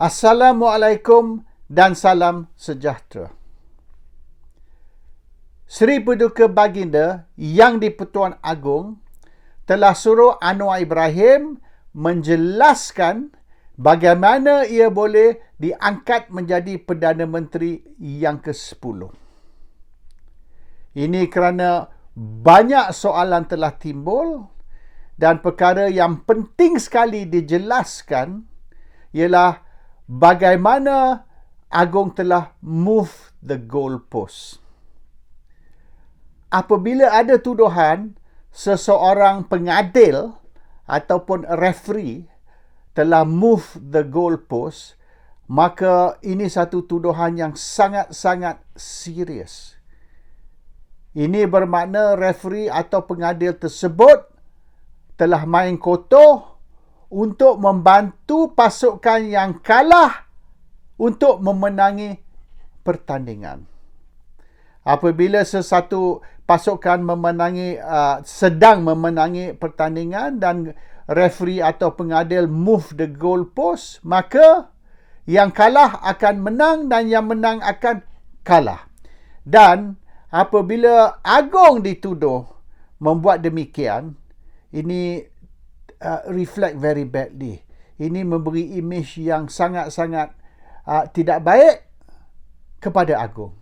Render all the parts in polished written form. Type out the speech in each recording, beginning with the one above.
Assalamualaikum dan salam sejahtera. Seri Paduka Baginda Yang di-Pertuan Agong telah suruh Anwar Ibrahim menjelaskan bagaimana ia boleh diangkat menjadi Perdana Menteri yang ke-10. Ini kerana banyak soalan telah timbul dan perkara yang penting sekali dijelaskan ialah bagaimana Agong telah move the goalpost. Apabila ada tuduhan seseorang pengadil ataupun referee telah move the goalpost, maka ini satu tuduhan yang sangat-sangat serius. Ini bermakna referee atau pengadil tersebut telah main kotor untuk membantu pasukan yang kalah untuk memenangi pertandingan. Apabila sesuatu pasukan sedang memenangi pertandingan dan referee atau pengadil move the goalpost, maka yang kalah akan menang dan yang menang akan kalah. Dan apabila Agong dituduh membuat demikian, ini reflect very badly. Ini memberi image yang sangat-sangat tidak baik kepada Agong.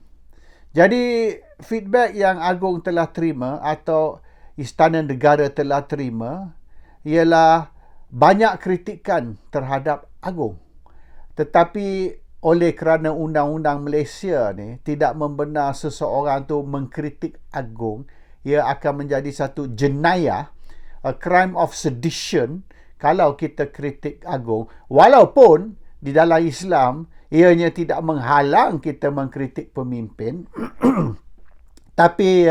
Jadi feedback yang Agong telah terima atau Istana Negara telah terima ialah banyak kritikan terhadap Agong. Tetapi oleh kerana undang-undang Malaysia ni tidak membenar seseorang tu mengkritik Agong, ia akan menjadi satu jenayah, a crime of sedition kalau kita kritik Agong. Walaupun di dalam Islam ianya tidak menghalang kita mengkritik pemimpin, tapi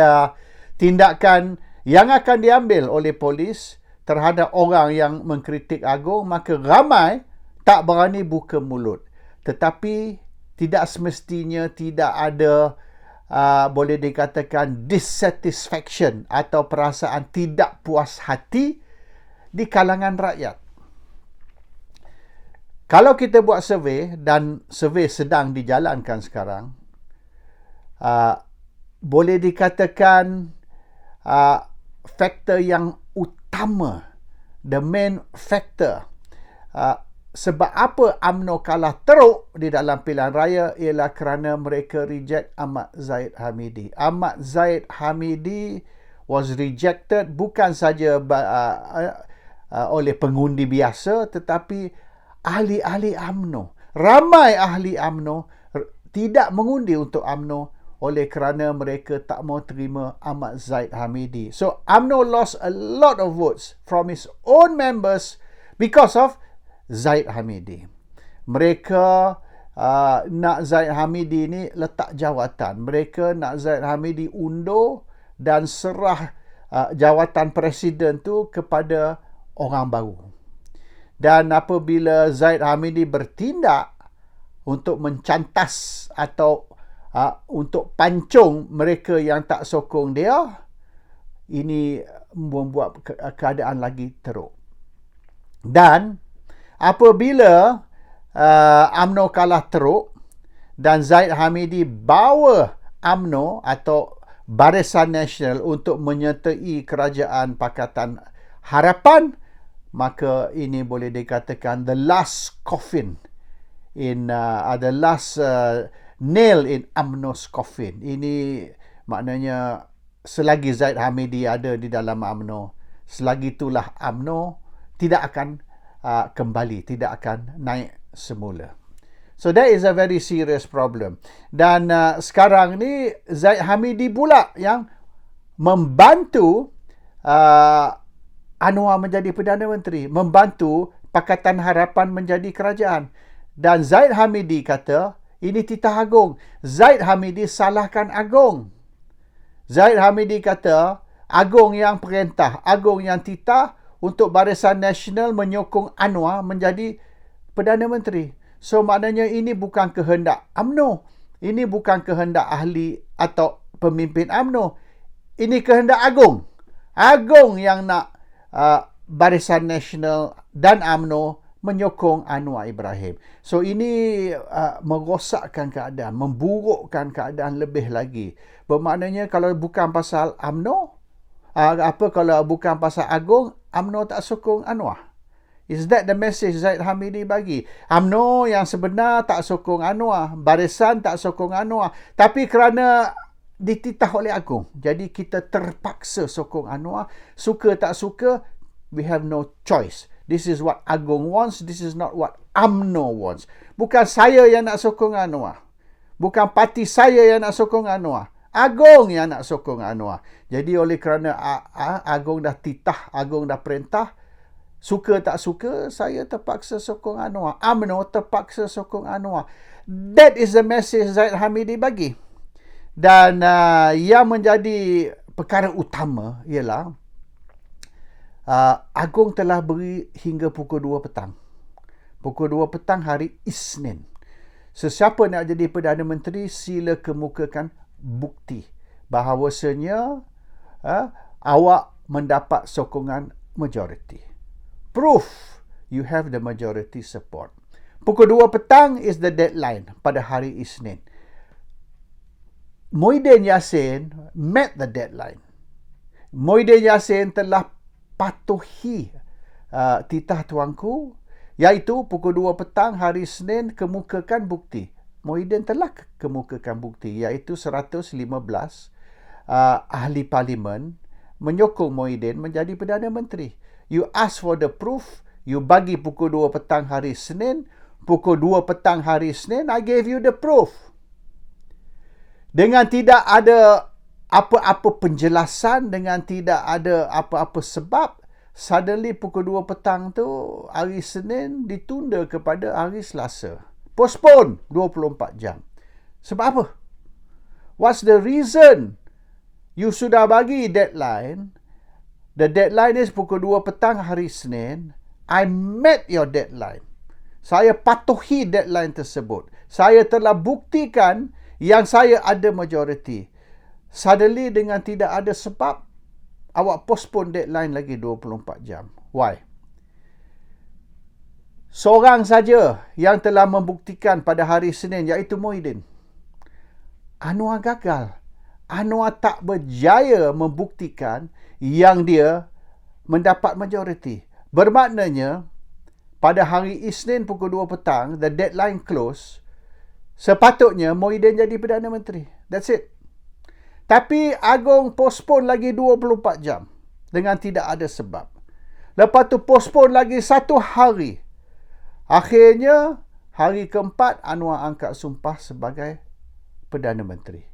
tindakan yang akan diambil oleh polis terhadap orang yang mengkritik Agong, maka ramai tak berani buka mulut. Tetapi tidak semestinya tidak ada boleh dikatakan dissatisfaction atau perasaan tidak puas hati di kalangan rakyat. Kalau kita buat survey, dan survey sedang dijalankan sekarang, boleh dikatakan faktor yang utama, the main factor, sebab apa UMNO kalah teruk di dalam pilihan raya ialah kerana mereka reject Ahmad Zahid Hamidi. Ahmad Zahid Hamidi was rejected bukan saja oleh pengundi biasa, tetapi ahli-ahli UMNO. Ramai ahli UMNO tidak mengundi untuk UMNO oleh kerana mereka tak mau terima Ahmad Zahid Hamidi. So UMNO lost a lot of votes from its own members because of Zahid Hamidi. Mereka nak Zahid Hamidi ni letak jawatan. Mereka nak Zahid Hamidi undur dan serah jawatan presiden tu kepada orang baru. Dan apabila Zahid Hamidi bertindak untuk mencantas atau untuk pancung mereka yang tak sokong dia, ini membuat keadaan lagi teruk. Dan apabila UMNO kalah teruk dan Zahid Hamidi bawa UMNO atau Barisan Nasional untuk menyertai kerajaan Pakatan Harapan, maka ini boleh dikatakan the last coffin in the last nail in UMNO's coffin. Ini maknanya selagi Zahid Hamidi ada di dalam UMNO, selagi itulah UMNO tidak akan kembali, tidak akan naik semula. So that is a very serious problem. Dan sekarang ni Zahid Hamidi pula yang membantu Anwar menjadi Perdana Menteri, membantu Pakatan Harapan menjadi kerajaan. Dan Zahid Hamidi kata ini titah Agong. Zahid Hamidi salahkan Agong. Zahid Hamidi kata Agong yang perintah, Agong yang titah untuk Barisan Nasional menyokong Anwar menjadi Perdana Menteri. So maknanya ini bukan kehendak UMNO. Ini bukan kehendak ahli atau pemimpin UMNO. Ini kehendak Agong. Agong yang nak Barisan Nasional dan UMNO menyokong Anwar Ibrahim. So ini merosakkan keadaan, memburukkan keadaan lebih lagi. Bermaknanya kalau bukan pasal UMNO, kalau bukan pasal Agong, UMNO tak sokong Anwar. Is that the message Zahid Hamidi bagi? UMNO yang sebenar tak sokong Anwar, Barisan tak sokong Anwar, tapi kerana dititah oleh Agong, jadi kita terpaksa sokong Anwar. Suka tak suka, we have no choice. This is what Agong wants. This is not what UMNO wants. Bukan saya yang nak sokong Anwar. Bukan parti saya yang nak sokong Anwar. Agong yang nak sokong Anwar. Jadi oleh kerana Agong dah titah, Agong dah perintah, suka tak suka, saya terpaksa sokong Anwar. UMNO terpaksa sokong Anwar. That is the message Zahid Hamidi bagi. Dan yang menjadi perkara utama ialah Agong telah beri hingga pukul 2 petang. Pukul 2 petang hari Isnin. Sesiapa nak jadi Perdana Menteri, sila kemukakan bukti bahawasanya awak mendapat sokongan majoriti. Proof you have the majority support. Pukul 2 petang is the deadline pada hari Isnin. Muhyiddin Yassin met the deadline. Muhyiddin Yassin telah patuhi titah tuanku, iaitu pukul 2 petang hari Senin kemukakan bukti. Muhyiddin telah kemukakan bukti, iaitu 115 ahli parlimen menyokong Muhyiddin menjadi Perdana Menteri. You ask for the proof, you bagi pukul 2 petang hari Senin, pukul 2 petang hari Senin, I gave you the proof. Dengan tidak ada apa-apa penjelasan, dengan tidak ada apa-apa sebab, suddenly pukul 2 petang tu hari Senin ditunda kepada hari Selasa. Postpone 24 jam. Sebab apa? What's the reason? You sudah bagi deadline. The deadline is pukul 2 petang hari Senin. I met your deadline. Saya patuhi deadline tersebut. Saya telah buktikan yang saya ada majoriti. Suddenly dengan tidak ada sebab, awak postpone deadline lagi 24 jam. Why? Seorang saja yang telah membuktikan pada hari Senin, iaitu Muhyiddin. Anwar gagal. Anwar tak berjaya membuktikan yang dia mendapat majoriti. Bermaknanya, pada hari Isnin pukul 2 petang, the deadline close, sepatutnya Muhyiddin jadi Perdana Menteri. That's it. Tapi Agong postpone lagi 24 jam dengan tidak ada sebab. Lepas tu postpone lagi 1 hari. Akhirnya, hari keempat Anwar angkat sumpah sebagai Perdana Menteri.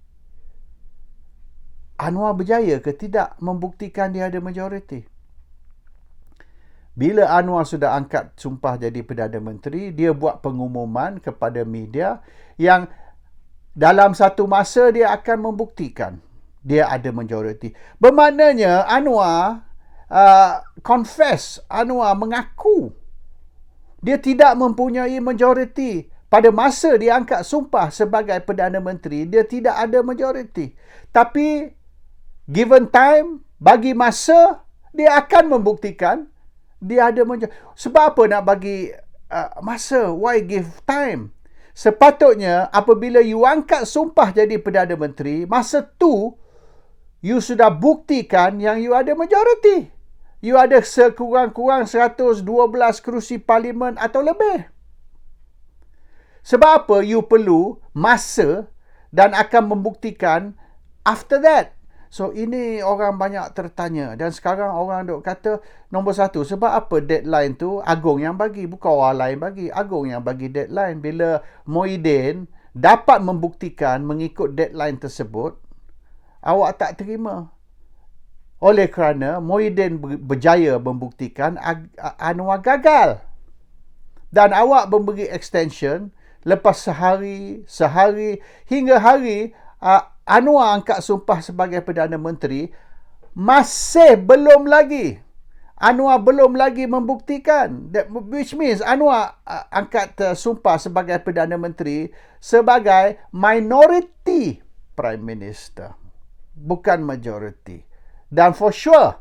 Anwar berjaya ke tidak membuktikan dia ada majoriti? Bila Anwar sudah angkat sumpah jadi Perdana Menteri, dia buat pengumuman kepada media yang dalam satu masa dia akan membuktikan dia ada majoriti. Bermaknanya Anwar confess, Anwar mengaku dia tidak mempunyai majoriti. Pada masa dia angkat sumpah sebagai Perdana Menteri, dia tidak ada majoriti. Tapi given time, bagi masa, dia akan membuktikan dia ada majoriti. Sebab apa nak bagi masa? Why give time? Sepatutnya apabila you angkat sumpah jadi Perdana Menteri, masa tu you sudah buktikan yang you ada majoriti. You ada sekurang-kurang 112 kerusi parlimen atau lebih. Sebab apa you perlu masa dan akan membuktikan after that. So ini orang banyak tertanya, dan sekarang orang duk kata nombor satu, sebab apa deadline tu Agong yang bagi, bukan orang lain bagi. Agong yang bagi deadline. Bila Muhyiddin dapat membuktikan mengikut deadline tersebut, awak tak terima. Oleh kerana Muhyiddin berjaya membuktikan Anwar gagal. Dan awak memberi extension lepas sehari, hingga hari Anwar angkat sumpah sebagai Perdana Menteri, masih belum lagi. Anwar belum lagi membuktikan. Which means Anwar angkat sumpah sebagai Perdana Menteri sebagai minority Prime Minister, bukan majority. Dan for sure,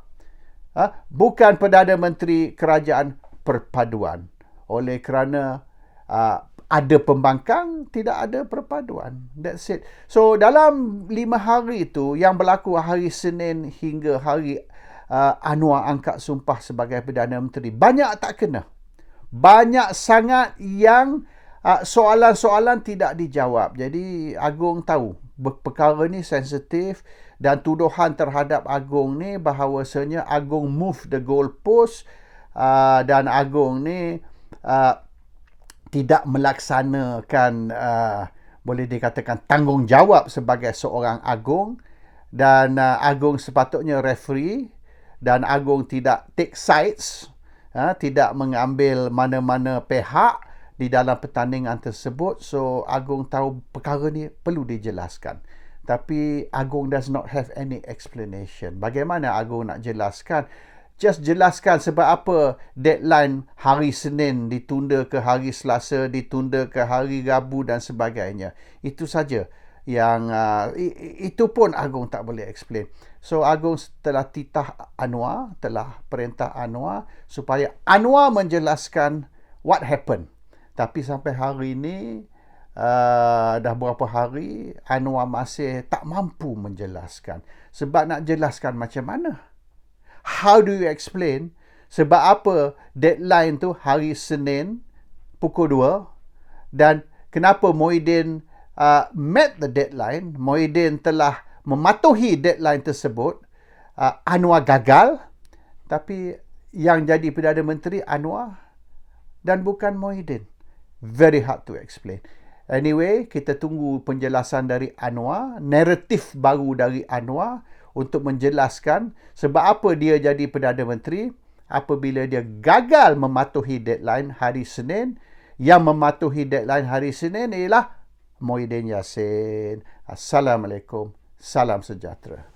bukan Perdana Menteri Kerajaan Perpaduan. oleh kerana ada pembangkang, tidak ada perpaduan. That's it. So, dalam 5 hari itu, yang berlaku hari Senin hingga hari Anwar angkat sumpah sebagai Perdana Menteri, banyak tak kena. Banyak sangat yang soalan-soalan tidak dijawab. Jadi, Agong tahu perkara ni sensitif dan tuduhan terhadap Agong ni bahawasanya Agong move the goalpost dan Agong ni tidak melaksanakan boleh dikatakan tanggungjawab sebagai seorang Agong, dan Agong sepatutnya referee dan Agong tidak take sides, tidak mengambil mana-mana pihak di dalam pertandingan tersebut. So Agong tahu perkara ni perlu dijelaskan, tapi Agong does not have any explanation. Bagaimana Agong nak jelaskan? Just jelaskan sebab apa deadline hari Senin ditunda ke hari Selasa, ditunda ke hari Rabu dan sebagainya. Itu saja yang itu pun Agong tak boleh explain. So Agong telah titah Anwar, telah perintah Anwar supaya Anwar menjelaskan what happened. Tapi sampai hari ini dah berapa hari Anwar masih tak mampu menjelaskan. Sebab nak jelaskan macam mana? How do you explain sebab apa deadline tu hari Senin pukul 2 dan kenapa Muhyiddin met the deadline, Muhyiddin telah mematuhi deadline tersebut, Anwar gagal, tapi yang jadi Perdana Menteri Anwar dan bukan Muhyiddin. Very hard to explain. Anyway, kita tunggu penjelasan dari Anwar, naratif baru dari Anwar untuk menjelaskan sebab apa dia jadi Perdana Menteri apabila dia gagal mematuhi deadline hari Senin. Yang mematuhi deadline hari Senin ialah Muhyiddin Yassin. Assalamualaikum. Salam sejahtera.